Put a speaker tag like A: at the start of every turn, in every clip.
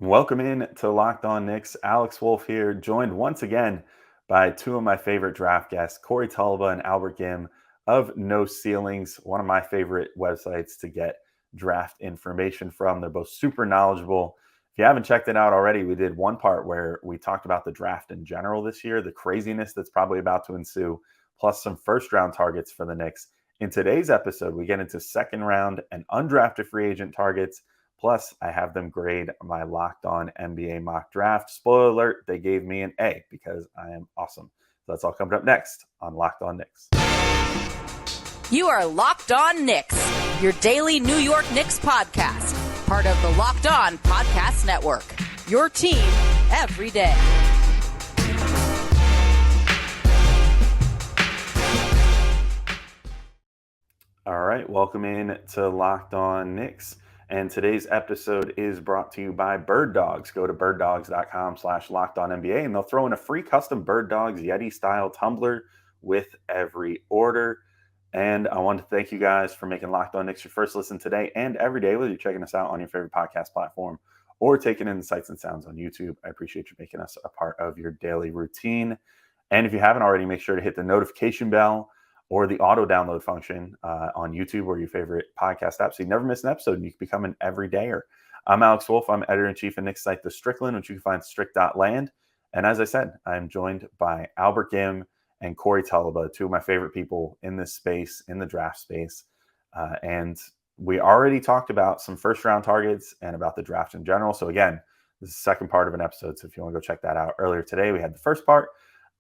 A: Welcome in to Locked On Knicks. Alex Wolf here, joined once again by two of my favorite draft guests, Corey Tulaba and Albert Gim of No Ceilings, one of my favorite websites to get draft information from. They're both super knowledgeable. If you haven't checked it out already, we did one part where we talked about the draft in general this year, the craziness that's probably about to ensue, plus some first round targets for the Knicks. In today's episode, we get into second round and undrafted free agent targets. Plus, I have them grade my Locked On NBA mock draft. Spoiler alert, they gave me an A because I am awesome. So that's all coming up next on Locked On Knicks.
B: You are Locked On Knicks, your daily New York Knicks podcast, part of the Locked On Podcast Network, your team every day.
A: All right, welcome in to Locked On Knicks. And today's episode is brought to you by Birddogs. Go to birddogs.com/lockedonnba and they'll throw in a free custom Birddogs Yeti style tumbler with every order. And I want to thank you guys for making Locked On Knicks your first listen today and every day, whether you're checking us out on your favorite podcast platform or taking in the sights and sounds on YouTube. I appreciate you making us a part of your daily routine. And if you haven't already, make sure to hit the notification bell or the auto download function on YouTube or your favorite podcast app so you never miss an episode and you can become an everydayer. I'm Alex Wolf. I'm editor-in-chief of Knicks site The Strickland, which you can find at strick.land. And as I said, I'm joined by Albert Gim and Corey Tulaba, two of my favorite people in this space, in the draft space. And we already talked about some first-round targets and about the draft in general. So again, this is the second part of an episode. So if you want to go check that out, earlier today we had the first part.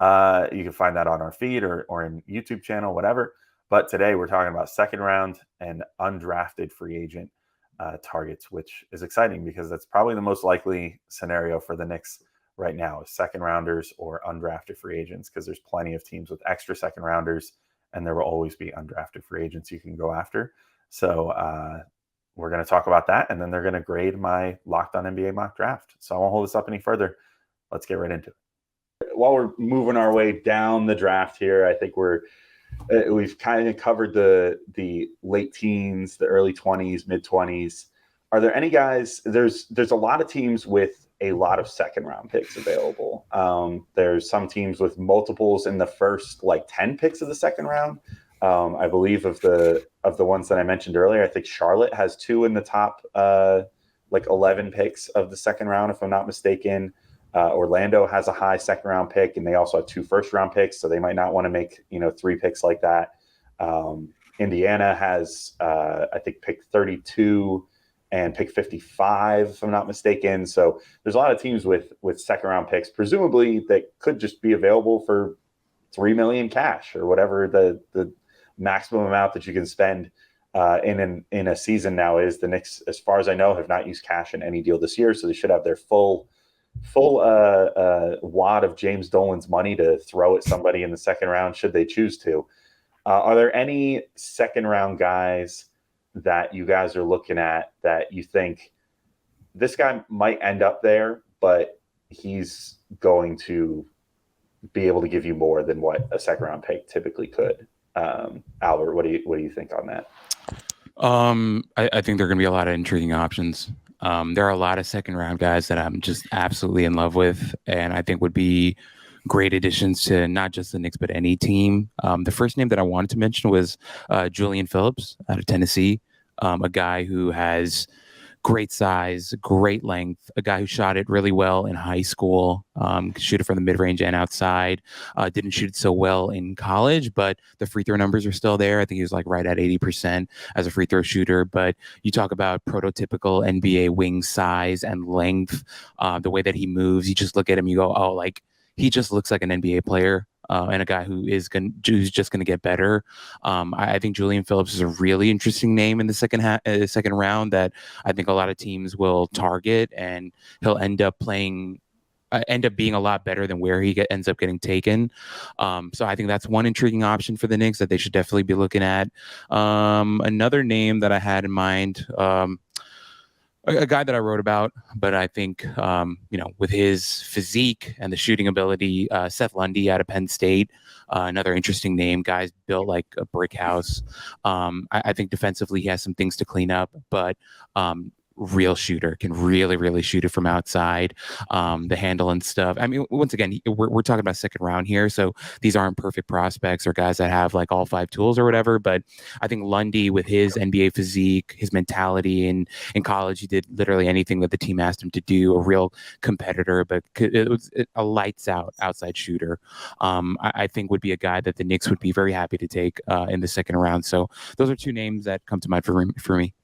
A: You can find that on our feed or in YouTube channel, whatever. But today we're talking about second round and undrafted free agent targets, which is exciting because that's probably the most likely scenario for the Knicks right now is second rounders or undrafted free agents, because there's plenty of teams with extra second rounders and there will always be undrafted free agents you can go after. So we're going to talk about that, and then they're going to grade my Locked On NBA mock draft. So I won't hold this up any further. Let's get right into it. While we're moving our way down the draft here, I think we've kind of covered the late teens, the early 20s, mid 20s. Are there any guys? There's a lot of teams with a lot of second round picks available. There's some teams with multiples in the first 10 picks of the second round. I believe of the ones that I mentioned earlier, I think Charlotte has two in the top 11 picks of the second round, if I'm not mistaken. Orlando has a high second round pick, and they also have two first round picks, so they might not want to make three picks like that. Indiana has I think pick 32 and pick 55, if I'm not mistaken. So there's a lot of teams with second round picks, presumably that could just be available for $3 million cash or whatever the maximum amount that you can spend in a season now is. The Knicks, as far as I know, have not used cash in any deal this year, so they should have their full wad of James Dolan's money to throw at somebody in the second round should they choose to. Are there any second round guys that you guys are looking at that you think this guy might end up there, but he's going to be able to give you more than what a second round pick typically could? Albert, what do you think on that?
C: I think there are going to be a lot of intriguing options. There are a lot of second round guys that I'm just absolutely in love with, and I think would be great additions to not just the Knicks, but any team. The first name that I wanted to mention was Julian Phillips out of Tennessee, a guy who has great size, great length, a guy who shot it really well in high school, shoot it from the mid-range and outside. Didn't shoot it so well in college, but the free throw numbers are still there. I think he was right at 80% as a free throw shooter. But you talk about prototypical NBA wing size and length, the way that he moves, you just look at him, you go, oh, he just looks like an NBA player. And a guy who's just going to get better. I think Julian Phillips is a really interesting name in the second round that I think a lot of teams will target, and he'll end up being a lot better than where he ends up getting taken. So I think that's one intriguing option for the Knicks that they should definitely be looking at. Another name that I had in mind, a guy that I wrote about, but I think, with his physique and the shooting ability, Seth Lundy out of Penn State, another interesting name. Guy's built like a brick house. I think defensively he has some things to clean up, but real shooter, can really, really shoot it from outside, the handle and stuff. I mean, once again, we're talking about second round here, so these aren't perfect prospects or guys that have like all 5 tools or whatever. But I think Lundy, with his NBA physique, his mentality, and in college, he did literally anything that the team asked him to do. A real competitor, but it was a lights out outside shooter. I think would be a guy that the Knicks would be very happy to take in the second round. So those are 2 names that come to mind for me.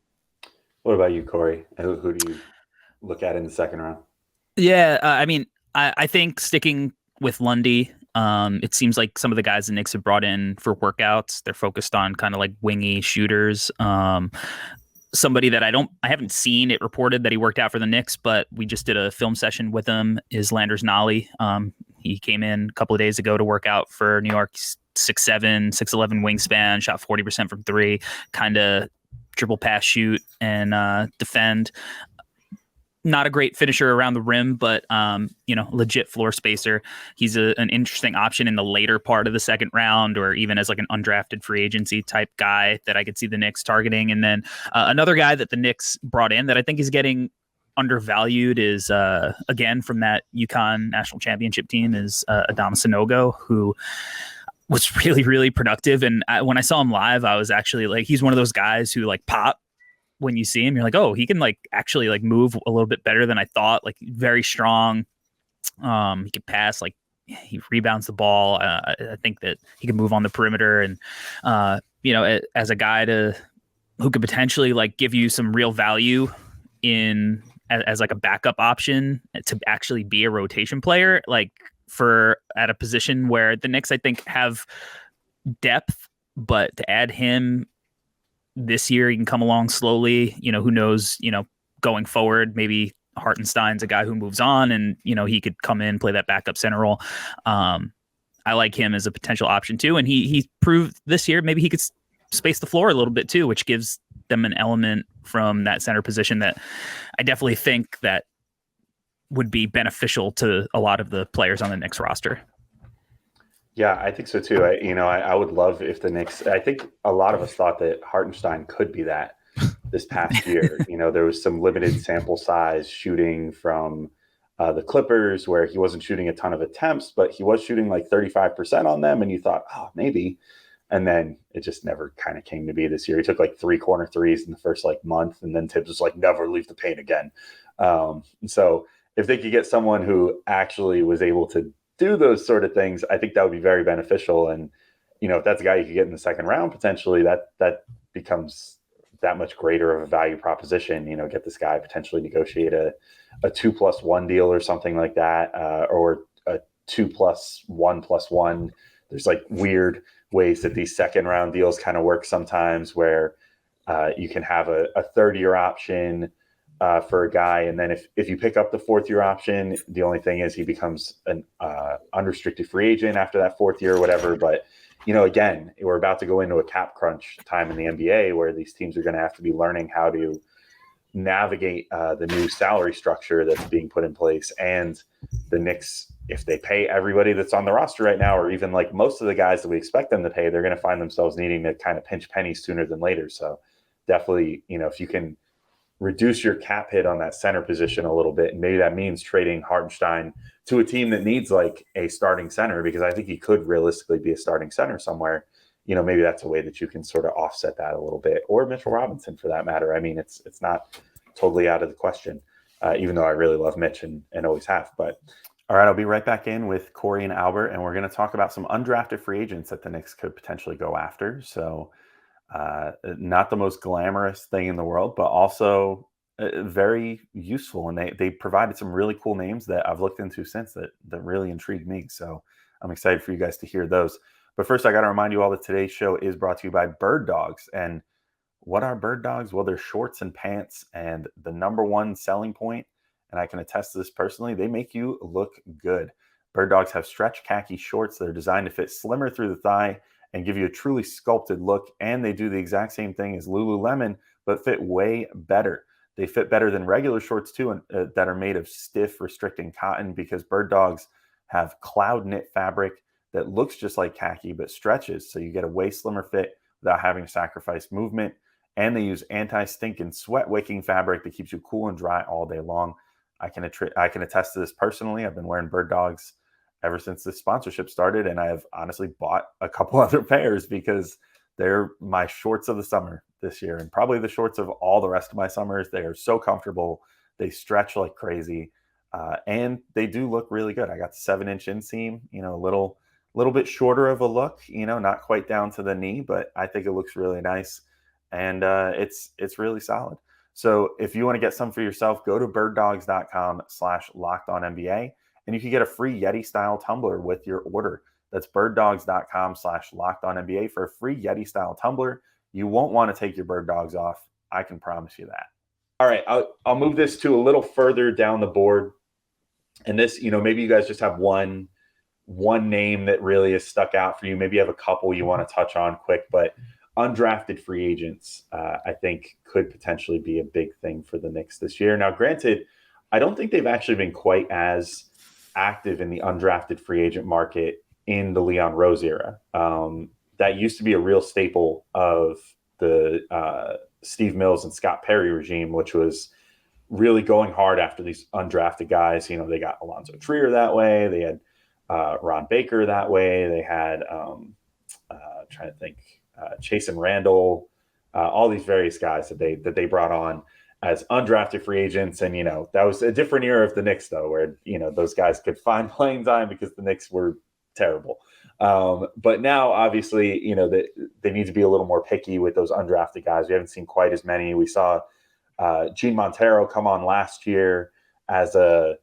A: What about you, Corey? Who do you look at in the second round?
D: Yeah, I mean, I think sticking with Lundy, it seems like some of the guys the Knicks have brought in for workouts, they're focused on kind of like wingy shooters. Somebody that I haven't seen it reported that he worked out for the Knicks, but we just did a film session with him, is Landers Nolly. He came in a couple of days ago to work out for New York. 6'7", 6'11" wingspan, shot 40% from 3, kind of dribble, pass, shoot, and defend. Not a great finisher around the rim, but legit floor spacer. He's an interesting option in the later part of the second round, or even as like an undrafted free agency type guy that I could see the Knicks targeting. And then another guy that the Knicks brought in that I think is getting undervalued is again from that UConn national championship team is Adama Sanogo, who was really, really productive. And when I saw him live, I was actually like, he's one of those guys who like pop when you see him. You're like, oh, he can like actually like move a little bit better than I thought. Like very strong. He can pass, like he rebounds the ball. I think that he can move on the perimeter, and as a guy who could potentially like give you some real value in as like a backup option to actually be a rotation player, like for at a position where the Knicks, I think, have depth, but to add him this year, he can come along slowly. Who knows, going forward, maybe Hartenstein's a guy who moves on and, he could come in, play that backup center role. I like him as a potential option too. And he proved this year, maybe he could space the floor a little bit too, which gives them an element from that center position that I definitely think that would be beneficial to a lot of the players on the Knicks roster.
A: Yeah, I think so too. I would love if the Knicks, I think a lot of us thought that Hartenstein could be that this past year. There was some limited sample size shooting from the Clippers where he wasn't shooting a ton of attempts, but he was shooting like 35% on them. And you thought, oh, maybe. And then it just never kind of came to be this year. He took like 3 corner threes in the first like month. And then Tibbs was like, never leave the paint again. So if they could get someone who actually was able to do those sort of things, I think that would be very beneficial. And, if that's a guy you could get in the second round, potentially that becomes that much greater of a value proposition. Get this guy, potentially negotiate a 2+1 deal or something like that, or a 2+1+1. There's like weird ways that these second round deals kind of work sometimes where you can have a third-year option for a guy. And then if you pick up the 4th-year option, the only thing is he becomes an unrestricted free agent after that 4th year or whatever. But, again, we're about to go into a cap crunch time in the NBA where these teams are going to have to be learning how to navigate the new salary structure that's being put in place. And the Knicks, if they pay everybody that's on the roster right now, or even like most of the guys that we expect them to pay, they're going to find themselves needing to kind of pinch pennies sooner than later. So definitely, if you can reduce your cap hit on that center position a little bit, and maybe that means trading Hartenstein to a team that needs like a starting center, because I think he could realistically be a starting center somewhere. Maybe that's a way that you can sort of offset that a little bit, or Mitchell Robinson for that matter. I mean, it's not totally out of the question, even though I really love Mitch and always have. But all right, I'll be right back in with Corey and Albert, and we're going to talk about some undrafted free agents that the Knicks could potentially go after. So not the most glamorous thing in the world, but also very useful. And they provided some really cool names that I've looked into since that really intrigued me. So I'm excited for you guys to hear those. But first, I got to remind you all that today's show is brought to you by Birddogs. And what are Birddogs? Well, they're shorts and pants, and the number one selling point, and I can attest to this personally, they make you look good. Birddogs have stretch khaki shorts that are designed to fit slimmer through the thigh and give you a truly sculpted look. And they do the exact same thing as Lululemon, but fit way better. They fit better than regular shorts too, and that are made of stiff, restricting cotton, because Birddogs have cloud knit fabric that looks just like khaki but stretches, so you get a way slimmer fit without having to sacrifice movement. and they use anti-stink and sweat-wicking fabric that keeps you cool and dry all day long. I can attest to this personally. I've been wearing Birddogs ever since this sponsorship started, and I have honestly bought a couple other pairs because they're my shorts of the summer this year, and probably the shorts of all the rest of my summers. They are so comfortable. They stretch like crazy, and they do look really good. I got the 7-inch inseam, a little bit shorter of a look, not quite down to the knee, but I think it looks really nice, and it's really solid. So if you want to get some for yourself, go to birddogs.com/lockedonnba, and you can get a free Yeti style tumbler with your order. That's birddogs.com/lockedonnba for a free Yeti style tumbler. You won't want to take your bird dogs off. I can promise you that. All right, I'll move this to a little further down the board. And this, maybe you guys just have one name that really has stuck out for you. Maybe you have a couple you want to touch on quick, but undrafted free agents, I think, could potentially be a big thing for the Knicks this year. Now, granted, I don't think they've actually been quite as active in the undrafted free agent market in the Leon Rose era. That used to be a real staple of the Steve Mills and Scott Perry regime, which was really going hard after these undrafted guys. They got Alonzo Trier that way. They had Ron Baker that way. They had, trying to think, Chase and Randall, all these various guys that they brought on as undrafted free agents. And, that was a different era of the Knicks, though, where, those guys could find playing time because the Knicks were terrible. But now, obviously, they need to be a little more picky with those undrafted guys. We haven't seen quite as many. We saw Gene Montero come on last year as a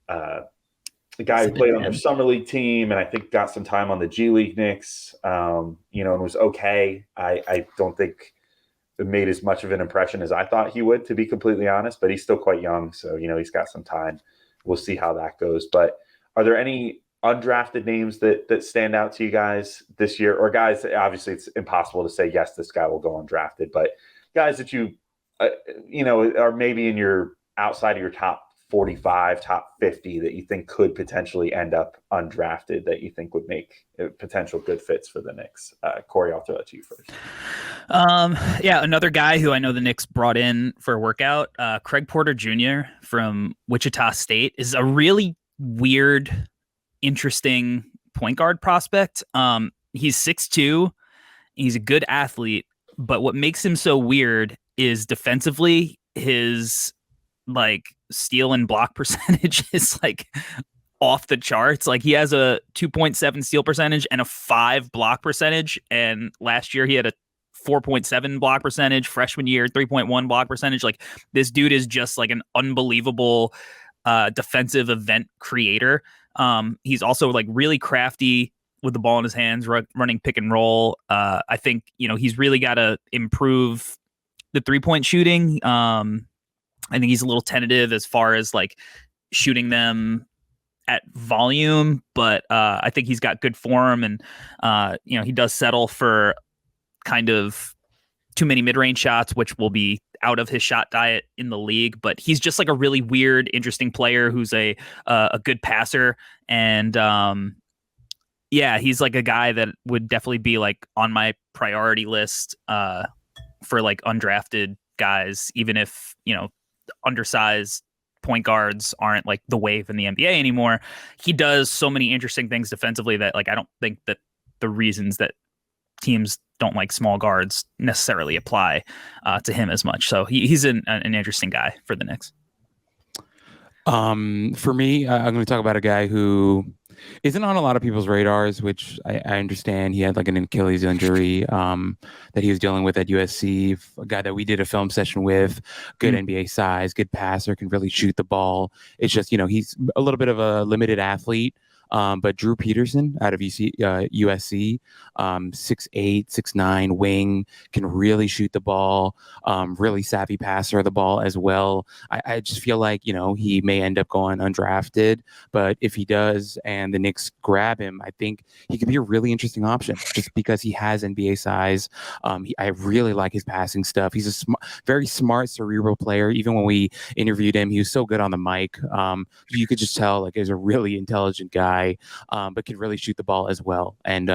A: guy who played on their summer league team, and I think got some time on the G League Knicks, and was okay. I don't think it made as much of an impression as I thought he would, to be completely honest, but he's still quite young. So, he's got some time. We'll see how that goes. But are there any undrafted names that stand out to you guys this year, or guys that, obviously it's impossible to say, yes, this guy will go undrafted, but guys that you, are maybe in your outside of your top 45, top 50 that you think could potentially end up undrafted that you think would make potential good fits for the Knicks? Corey, I'll throw it to you first.
D: Another guy who I know the Knicks brought in for a workout, Craig Porter Jr. from Wichita State, is a really weird, interesting point guard prospect. He's 6'2". He's a good athlete, but what makes him so weird is defensively, his steal and block percentage is off the charts. He has a 2.7 steal percentage and a 5 block percentage. And last year he had a 4.7 block percentage, freshman year, 3.1 block percentage. This dude is just an unbelievable defensive event creator. He's also really crafty with the ball in his hands, running pick and roll. I think, he's really got to improve the 3-point shooting. I think he's a little tentative as far as shooting them at volume, but I think he's got good form, and he does settle for kind of too many mid-range shots, which will be out of his shot diet in the league. But he's just a really weird, interesting player who's a good passer, and he's a guy that would definitely be on my priority list for undrafted guys, even if undersized point guards aren't the wave in the NBA anymore. He does so many interesting things defensively that I don't think that the reasons that teams don't like small guards necessarily apply to him as much. So he's an interesting guy for the Knicks.
C: For me, I'm going to talk about a guy who isn't on a lot of people's radars, which I understand. He had an Achilles injury that he was dealing with at USC. A guy that we did a film session with, good NBA size, good passer, can really shoot the ball. It's just, he's a little bit of a limited athlete. But Drew Peterson out of USC, 6'8", 6'9", wing, can really shoot the ball, really savvy passer of the ball as well. I just feel he may end up going undrafted, but if he does and the Knicks grab him, I think he could be a really interesting option just because he has NBA size. I really like his passing stuff. He's a very smart, cerebral player. Even when we interviewed him, he was so good on the mic. You could just tell he's a really intelligent guy. guy, but could really shoot the ball as well. And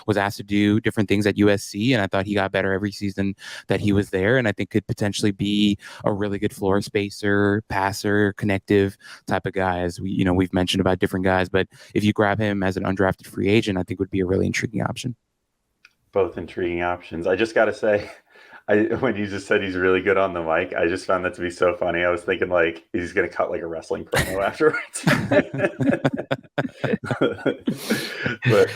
C: was asked to do different things at USC, and I thought he got better every season that he was there. And I think could potentially be a really good floor spacer, passer, connective type of guy. As we've mentioned about different guys, but if you grab him as an undrafted free agent, I think would be a really intriguing option.
A: Both intriguing options. I just got to say, when you just said he's really good on the mic, I just found that to be so funny. I was thinking like he's going to cut like a wrestling promo afterwards. But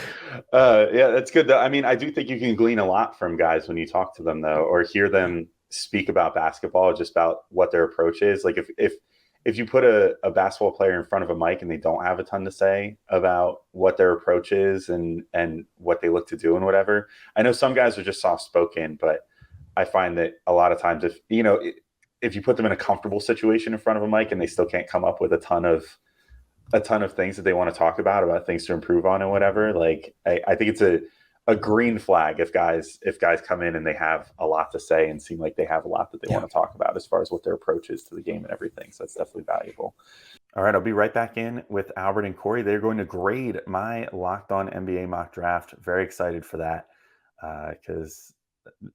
A: yeah, that's good though. I mean, I do think you can glean a lot from guys when you talk to them though, or hear them speak about basketball, just about what their approach is. Like if you put a basketball player in front of a mic and they don't have a ton to say about what their approach is and what they look to do and whatever. I know some guys are just soft spoken, but I find that a lot of times if you put them in a comfortable situation in front of a mic and they still can't come up with a ton of things that they want to talk about things to improve on and whatever, like I think it's a green flag if guys come in and they have a lot to say and seem like they have a lot that they want to talk about as far as what their approach is to the game and everything. So that's definitely valuable. All right, I'll be right back in with Albert and Corey. They're going to grade my Locked On NBA mock draft. Very excited for that because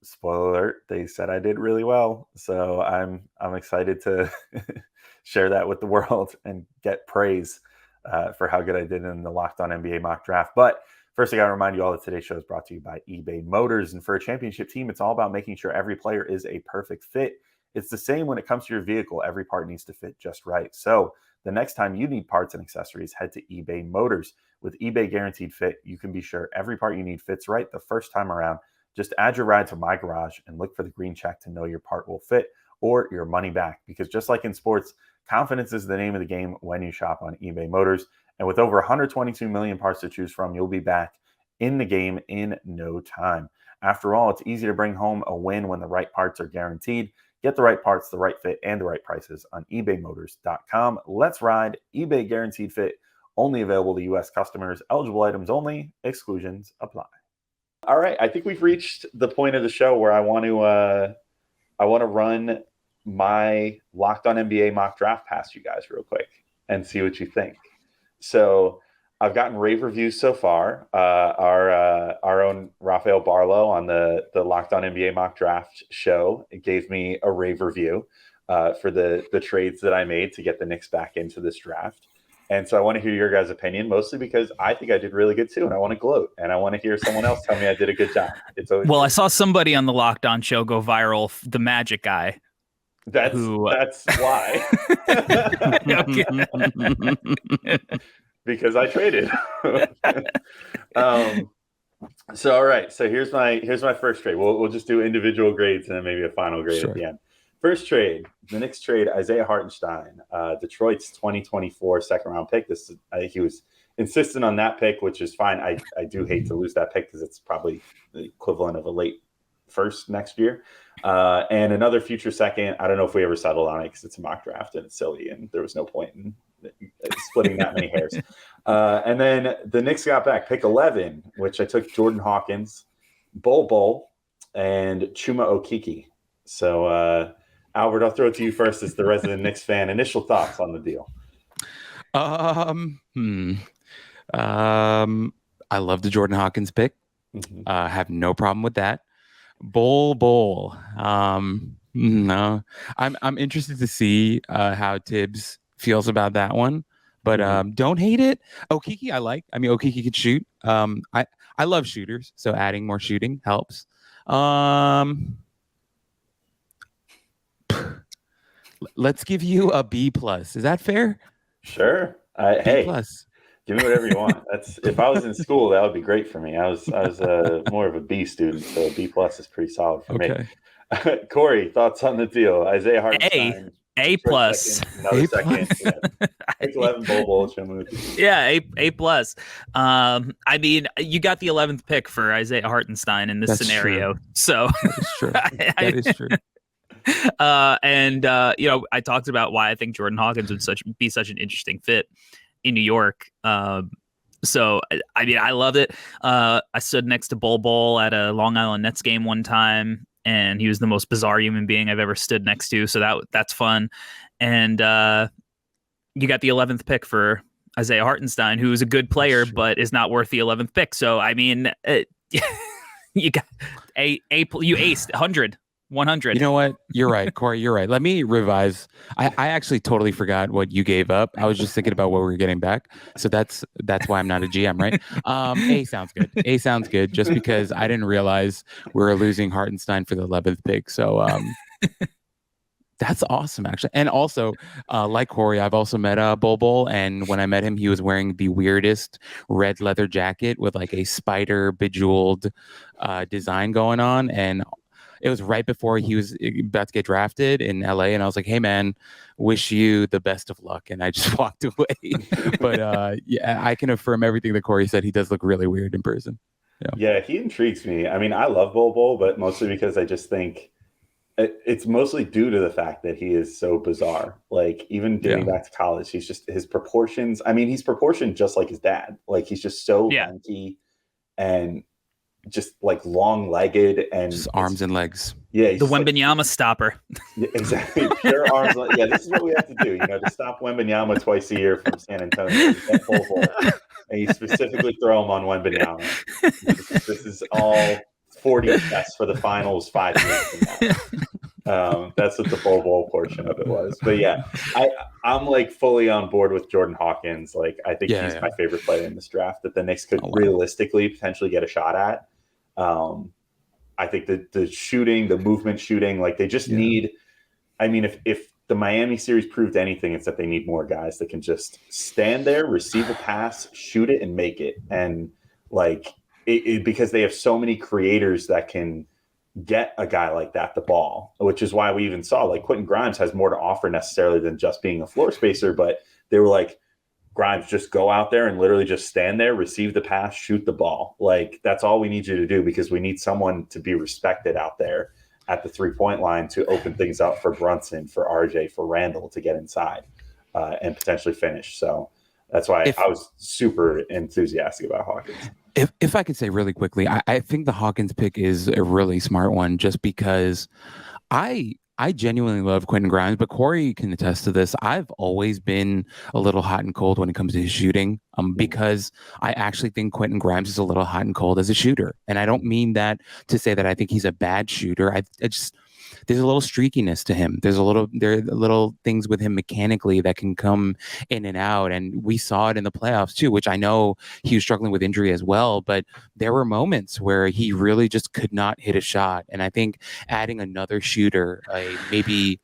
A: spoiler alert, they said I did really well. So I'm excited to share that with the world and get praise for how good I did in the Locked On NBA mock draft. But first, I got to remind you all that today's show is brought to you by eBay Motors. And for a championship team, it's all about making sure every player is a perfect fit. It's the same when it comes to your vehicle. Every part needs to fit just right. So the next time you need parts and accessories, head to eBay Motors. With eBay Guaranteed Fit, you can be sure every part you need fits right the first time around. Just add your ride to My Garage and look for the green check to know your part will fit or your money back. Because just like in sports, confidence is the name of the game when you shop on eBay Motors. And with over 122 million parts to choose from, you'll be back in the game in no time. After all, it's easy to bring home a win when the right parts are guaranteed. Get the right parts, the right fit, and the right prices on ebaymotors.com. Let's ride. eBay Guaranteed Fit, only available to U.S. customers. Eligible items only. Exclusions apply. All right, I think we've reached the point of the show where I want to run my Locked On NBA mock draft past you guys real quick and see what you think. So I've gotten rave reviews so far. Our own Rafael Barlow on the Locked On NBA mock draft show gave me a rave review for the trades that I made to get the Knicks back into this draft. And so I want to hear your guys' opinion, mostly because I think I did really good too, and I want to gloat, and I want to hear someone else tell me I did a good job. Well,
D: I saw somebody on the Locked On show go viral, the Magic guy.
A: That's why. Because I traded. So all right. So here's my first trade. We'll just do individual grades and then maybe a final grade at the end. First trade, the Knicks trade Isaiah Hartenstein, Detroit's 2024 second round pick. He was insistent on that pick, which is fine. I do hate to lose that pick because it's probably the equivalent of a late first next year. And another future second. I don't know if we ever settled on it because it's a mock draft and it's silly and there was no point in splitting that many hairs. And then the Knicks got back pick 11, which I took Jordan Hawkins, Bol, and Chuma Okeke. So, Albert, I'll throw it to you first as the resident Knicks fan. Initial thoughts on the deal.
C: I love the Jordan Hawkins pick. Mm-hmm. Have no problem with that. Bol. No, I'm interested to see how Tibbs feels about that one, but don't hate it. Okeke, I like. I mean, Okeke could shoot. I love shooters, so adding more shooting helps. Let's give you a B+. Is that fair?
A: Sure. Hey, give me whatever you want. That's if I was in school, that would be great for me. I was more of a B student, so a B+ is pretty solid for me. Corey, thoughts on the deal? Isaiah Hartenstein.
D: A+.
A: Another second. Pick 11 Bol.
D: Yeah, A+. I mean, you got the 11th pick for Isaiah Hartenstein in this scenario. True. So
C: that is true. That is true.
D: I talked about why I think Jordan Hawkins would be such an interesting fit in New York. So I mean, I loved it. I stood next to Bol at a Long Island Nets game one time, and he was the most bizarre human being I've ever stood next to. So that's fun. And you got the 11th pick for Isaiah Hartenstein, who is a good player but is not worth the 11th pick. So I mean, you got you aced 100.
C: You know what? You're right, Corey. You're right. Let me revise. I actually totally forgot what you gave up. I was just thinking about what we were getting back. So that's why I'm not a GM, right? A sounds good. A sounds good. Just because I didn't realize we were losing Hartenstein for the 11th pick. So that's awesome, actually. And also, like Corey, I've also met Bol Bol, and when I met him, he was wearing the weirdest red leather jacket with like a spider bejeweled design going on, and it was right before he was about to get drafted in LA. And I was like, hey, man, wish you the best of luck. And I just walked away. But yeah, I can affirm everything that Corey said. He does look really weird in person.
A: Yeah, he intrigues me. I mean, I love Bol Bol, but mostly because I just think it's mostly due to the fact that he is so bizarre. Like, even getting back to college, he's just his proportions. I mean, he's proportioned just like his dad. Like, he's just so lanky and just like long-legged and
C: just arms and legs.
A: Yeah,
D: the Wembanyama stopper.
A: Yeah, exactly, pure arms. Yeah, this is what we have to do. To stop Wembanyama twice a year from San Antonio. And you specifically throw him on Wembanyama. This is all 40 tests for the finals 5 years from now. That's what the Bol Bol portion of it was. But yeah, I'm like fully on board with Jordan Hawkins. Like, I think he's my favorite player in this draft that the Knicks could realistically potentially get a shot at. I think the shooting, the movement shooting, like they just need. I mean, if the Miami series proved anything, it's that they need more guys that can just stand there, receive a pass, shoot it, and make it. And like because they have so many creators that can get a guy like that the ball, which is why we even saw like Quinn Grimes has more to offer necessarily than just being a floor spacer. But they were like, Grimes, just go out there and literally just stand there, receive the pass, shoot the ball. Like, that's all we need you to do, because we need someone to be respected out there at the 3-point line to open things up for Brunson, for RJ, for Randall to get inside and potentially finish. So that's why I was super enthusiastic about Hawkins.
C: If I could say really quickly, I think the Hawkins pick is a really smart one, just because I genuinely love Quentin Grimes, but Corey can attest to this. I've always been a little hot and cold when it comes to his shooting, because I actually think Quentin Grimes is a little hot and cold as a shooter. And I don't mean that to say that I think he's a bad shooter. I just there's a little streakiness to him. There are little things with him mechanically that can come in and out. And we saw it in the playoffs too, which I know he was struggling with injury as well, but there were moments where he really just could not hit a shot. And I think adding another shooter, maybe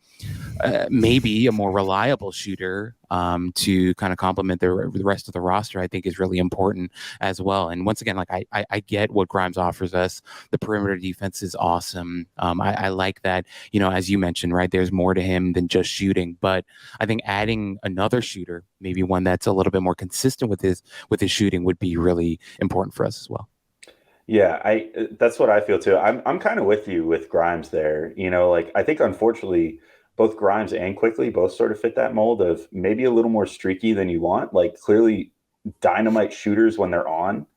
C: a more reliable shooter to kind of complement the rest of the roster, I think is really important as well. And once again, like I get what Grimes offers us. The perimeter defense is awesome. I like that, as you mentioned, right, there's more to him than just shooting, but I think adding another shooter, maybe one that's a little bit more consistent with his shooting, would be really important for us as well.
A: Yeah, that's what I feel too. I'm kind of with you with Grimes there. Like, I think unfortunately both Grimes and Quickly both sort of fit that mold of maybe a little more streaky than you want, like clearly dynamite shooters when they're on.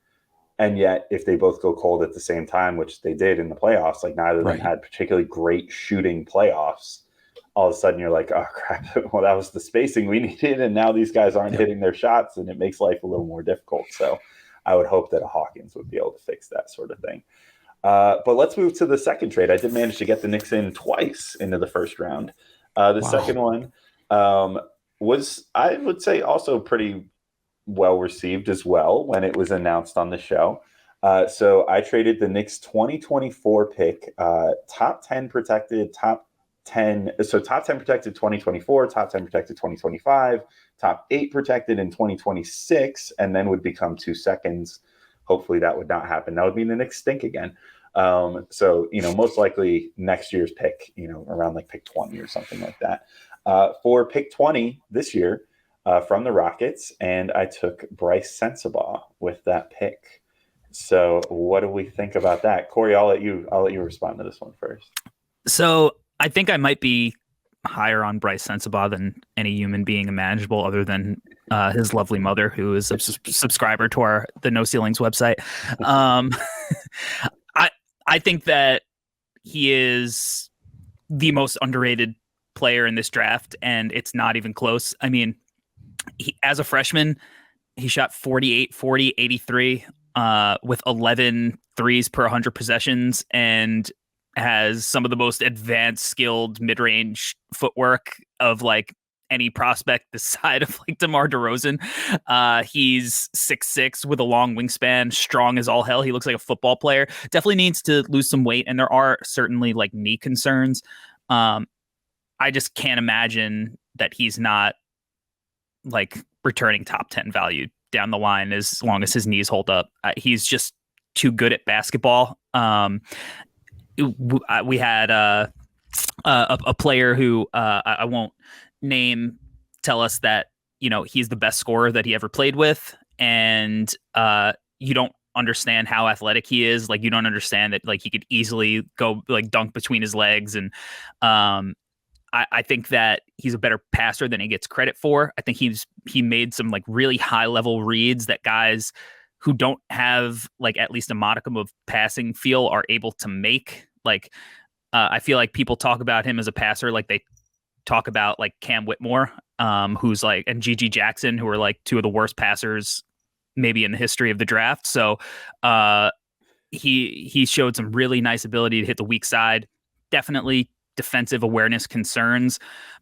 A: And yet if they both go cold at the same time, which they did in the playoffs, like neither of them had particularly great shooting playoffs. All of a sudden you're like, oh crap, well, that was the spacing we needed. And now these guys aren't hitting their shots, and it makes life a little more difficult. So I would hope that a Hawkins would be able to fix that sort of thing. But let's move to the second trade. I did manage to get the Knicks in twice into the first round. Second one was, I would say, also pretty well received as well when it was announced on the show. So I traded the Knicks 2024 pick, top 10 protected, top 10 protected 2024, top 10 protected 2025, top 8 protected in 2026, and then would become 2 seconds. Hopefully that would not happen. That would mean the Knicks stink again. So, most likely next year's pick, around like pick 20 or something like that. For pick 20 this year from the Rockets, and I took Bryce Sensabaugh with that pick. So what do we think about that? Corey, I'll let you respond to this one first.
D: So I think I might be higher on Bryce Sensabaugh than any human being imaginable, other than his lovely mother, who is a subscriber to the No Ceilings website. I think that he is the most underrated player in this draft, and it's not even close. I mean, as a freshman, He shot 48, 40, 83 with 11 threes per 100 possessions and has some of the most advanced, skilled mid-range footwork of like any prospect this side of like DeMar DeRozan. He's 6'6" with a long wingspan, strong as all hell. He looks like a football player. Definitely needs to lose some weight, and there are certainly like knee concerns. I just can't imagine that he's not like returning top 10 value down the line as long as his knees hold up. He's just too good at basketball. We had a player who I won't name tell us that, you know, he's the best scorer that he ever played with. And you don't understand how athletic he is. Like, you don't understand that, like, he could easily go like dunk between his legs. And I think that he's a better passer than he gets credit for. I think he made some like really high level reads that guys who don't have like at least a modicum of passing feel are able to make. Like, I feel like people talk about him as a passer like they talk about like Cam Whitmore, who's like, and Gigi Jackson, who are like two of the worst passers maybe in the history of the draft. So he showed some really nice ability to hit the weak side. Definitely defensive awareness concerns,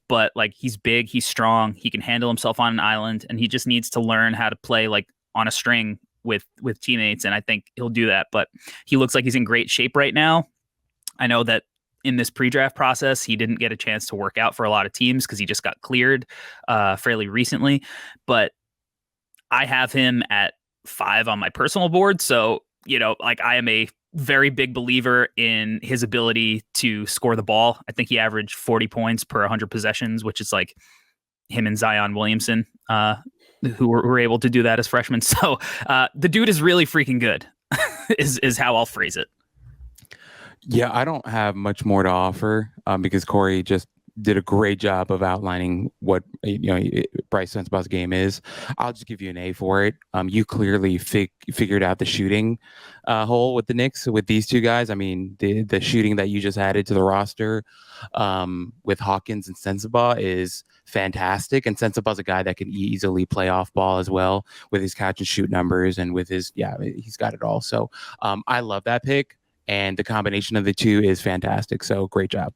D: but like, he's big, he's strong, he can handle himself on an island, and he just needs to learn how to play like on a string with teammates. And I think he'll do that, but he looks like he's in great shape right now. I know that in this pre-draft process, he didn't get a chance to work out for a lot of teams because he just got cleared fairly recently, but I have him at 5 on my personal board. So, you know, like, I am a very big believer in his ability to score the ball. I think he averaged 40 points per 100 possessions, which is like him and Zion Williamson, who were able to do that as freshmen. So the dude is really freaking good, is how I'll phrase it.
C: Yeah, I don't have much more to offer because Corey just did a great job of outlining what Bryce Sensabaugh's game is. I'll just give you an A for it. You clearly figured out the shooting hole with the Knicks with these two guys. I mean, the shooting that you just added to the roster with Hawkins and Sensabaugh is fantastic. And Sensabaugh's a guy that can easily play off ball as well with his catch and shoot numbers and with his he's got it all. So I love that pick, and the combination of the two is fantastic. So great job.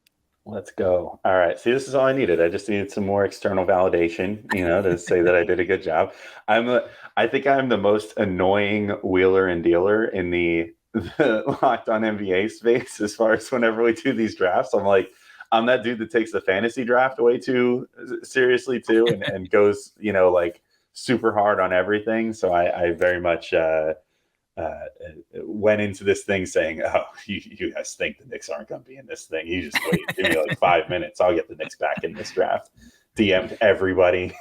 A: Let's go. All right. See, this is all I needed. I just needed some more external validation, to say that I did a good job. I think I'm the most annoying wheeler and dealer in the Locked On NBA space as far as whenever we do these drafts. I'm that dude that takes the fantasy draft way too seriously too, and goes, like super hard on everything. So I very much went into this thing saying, oh, you guys think the Knicks aren't going to be in this thing. You just wait. Give me like 5 minutes. I'll get the Knicks back in this draft. DM'd everybody,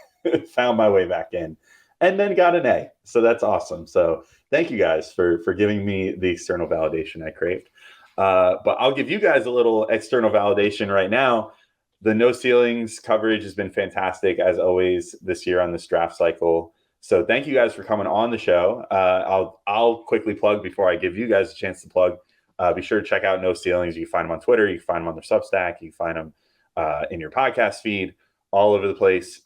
A: found my way back in, and then got an A. So that's awesome. So thank you guys for giving me the external validation I craved. But I'll give you guys a little external validation right now. The No Ceilings coverage has been fantastic, as always, this year on this draft cycle. So thank you guys for coming on the show. I'll quickly plug before I give you guys a chance to plug. Be sure to check out No Ceilings. You can find them on Twitter. You can find them on their Substack. You can find them in your podcast feed, all over the place.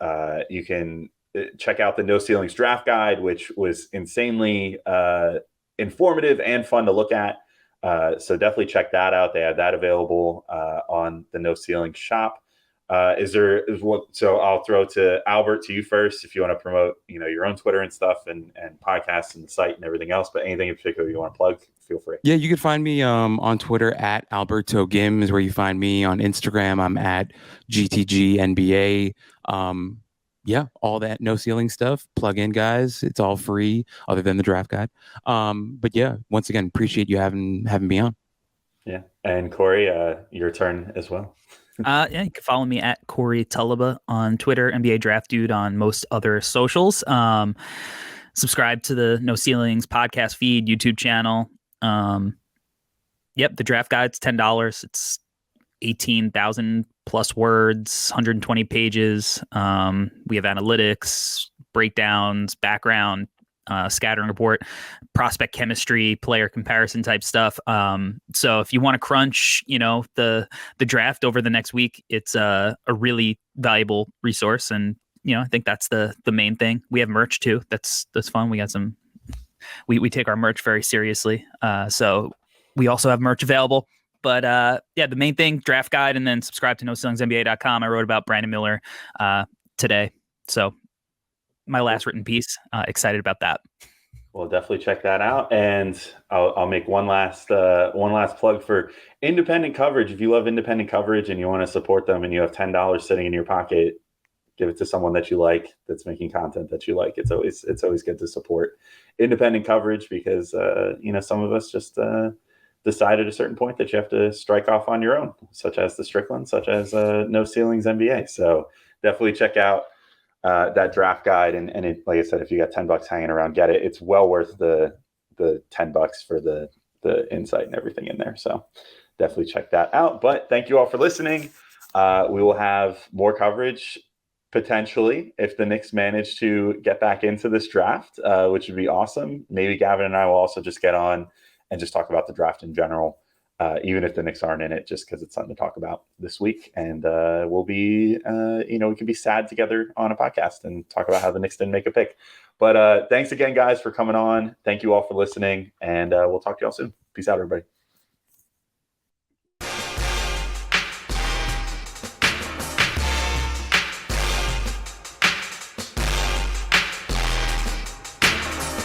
A: You can check out the No Ceilings draft guide, which was insanely informative and fun to look at. So definitely check that out. They have that available on the No Ceilings shop. So I'll throw to Albert, to you first, if you want to promote, your own Twitter and stuff and podcasts and the site and everything else, but anything in particular you want to plug, feel free.
C: Yeah, you can find me on Twitter at Alberto Gim is where you find me. On Instagram, I'm at GTGNBA. All that No Ceiling stuff. Plug in, guys. It's all free other than the draft guide. But yeah, once again, appreciate you having me on.
A: Yeah. And Corey, your turn as well.
D: You can follow me at Corey Tullaba on Twitter, NBA Draft Dude on most other socials. Subscribe to the No Ceilings podcast feed, YouTube channel. The draft guide's $10. It's 18,000 plus words, 120 pages. We have analytics, breakdowns, background, scattering report, prospect chemistry, player comparison type stuff. So if you want to crunch, the draft over the next week, it's a really valuable resource. And I think that's the main thing. We have merch too. That's fun. We got some. We take our merch very seriously. So we also have merch available. But the main thing, draft guide, and then subscribe to NoCeilingsNBA.com. I wrote about Brandon Miller today. So my last written piece. Excited about that.
A: Well, definitely check that out, and I'll make one last plug for independent coverage. If you love independent coverage and you want to support them, and you have $10 sitting in your pocket, give it to someone that you like that's making content that you like. It's always good to support independent coverage because some of us just decide at a certain point that you have to strike off on your own, such as the Strickland, such as No Ceilings NBA. So definitely check out that draft guide, and it, like I said, if you got $10 hanging around, get it. It's well worth the $10 for the insight and everything in there. So definitely check that out. But thank you all for listening. We will have more coverage potentially if the Knicks manage to get back into this draft, which would be awesome. Maybe Gavin and I will also just get on and just talk about the draft in general. Even if the Knicks aren't in it, just because it's something to talk about this week. And we'll be, we can be sad together on a podcast and talk about how the Knicks didn't make a pick. But thanks again, guys, for coming on. Thank you all for listening. And we'll talk to you all soon. Peace out, everybody.